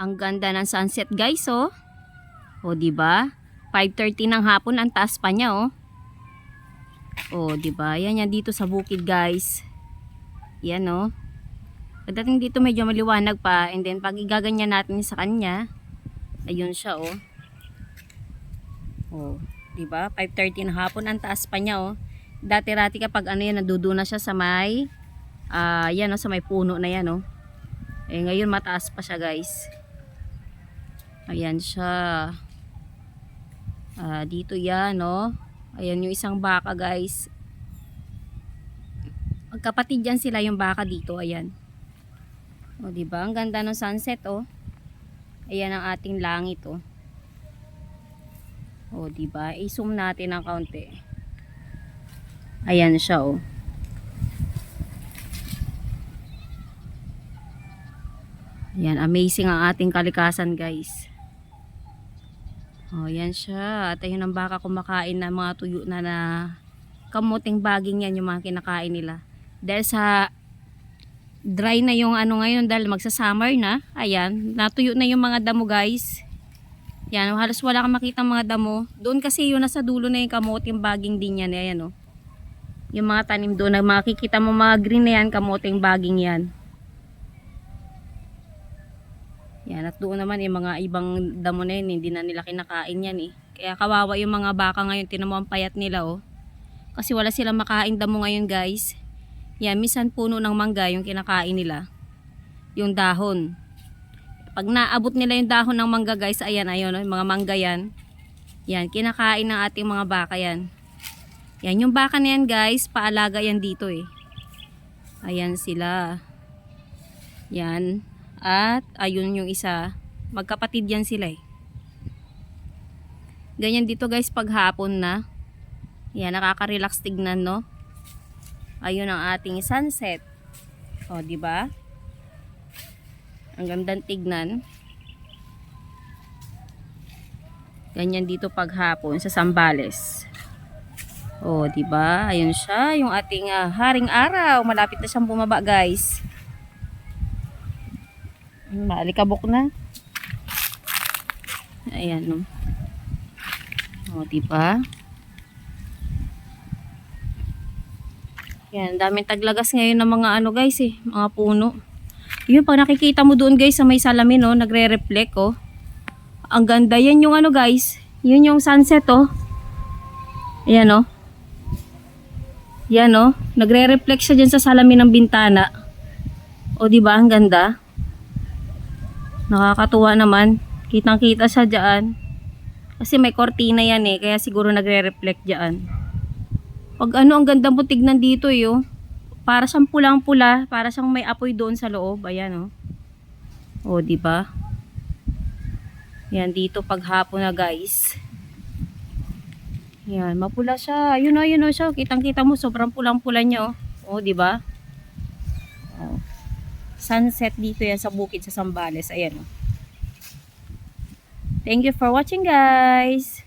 Ang ganda ng sunset, guys, oh. O, di ba? 5:30 ng hapon, ang taas pa niya, oh. O, di ba? Yan yan dito sa bukid, guys. Yan, oh. Pagdating dito medyo maliwanag pa, and then pag igaganyan natin sa kanya, ayun siya, oh. O, di ba? 5:30 ng hapon, ang taas pa niya, oh. Dati-rati kapag ano yan, naduduna siya sa may yan, oh, sa may puno na yan, oh. Eh, ngayon mataas pa siya, guys. Ayan siya. Dito yan, no? Ayan yung isang baka, guys. Magkapatid yan sila yung baka dito, ayan. O, diba? Ang ganda ng sunset, oh. Ayan ang ating langit, oh. O, diba? I-zoom natin ng kaunti. Ayan siya, oh. Ayan, amazing ang ating kalikasan, guys. Oh, yan siya. At ayun ang baka kumakain na mga tuyo na kamuting baging yan yung mga kinakain nila. Dahil sa dry na yung ano ngayon dahil magsa-summer na. Ayan, natuyo na yung mga damo, guys. Yan, halos wala kang makita mga damo. Doon kasi yun nasa dulo na yung kamuting baging din yan. Ayan, oh. Yung mga tanim doon na makikita mo mga green na yan, kamuting baging yan. Yan, at doon naman yung mga ibang damo na yun, hindi na nila kinakain yan, eh. Kaya kawawa yung mga baka ngayon, tinan mo ang payat nila, oh. Kasi wala silang makain damo ngayon, guys. Yan, minsan puno ng mangga yung kinakain nila. Yung dahon. Pag naabot nila yung dahon ng mangga, guys, ayan, ayun, oh, yung mga mangga yan. Yan, kinakain ng ating mga baka yan. Yan, yung baka na yan, guys, paalaga yan dito, eh. Ayan sila. Yan. At ayun yung isa, magkapatid yan sila, eh. Ganyan dito, guys, pag hapon na. Yan, nakaka-relax tignan, no? Ayun ang ating sunset. O, di ba? Ang gandang tignan. Ganyan dito pag hapon sa Zambales. O, di ba? Ayun siya, yung ating haring araw. Malapit na siyang bumaba, guys. Maalikabok na. Ayan, no. O, diba? Yan, daming taglagas ngayon ng mga ano, guys, eh. Mga puno. Yun, pag nakikita mo doon, guys, sa may salamin, oh, nagre-reflect, oh. Ang ganda. Yan yung ano, guys. Yun yung sunset, oh. Ayan, oh. Yan, oh. Nagre-reflect siya dyan sa salamin ng bintana. O, diba? Ang ganda. Nakakatuwa naman. Kitang-kita siya dyan. Kasi may kortina yan, eh. Kaya siguro nagre-reflect dyan. Pag ano, ang ganda mo tignan dito, eh, oh. Para siyang pulang-pula. Para siyang may apoy doon sa loob. Ayan, oh. O, diba? Yan, dito paghapon na, guys. Yan, mapula siya. Yun, oh, siya. Kitang-kita mo, sobrang pulang-pula niya, oh. O, diba? Oh. Sunset dito yan sa bukid sa Zambales. Ayan, oh. Thank you for watching, guys.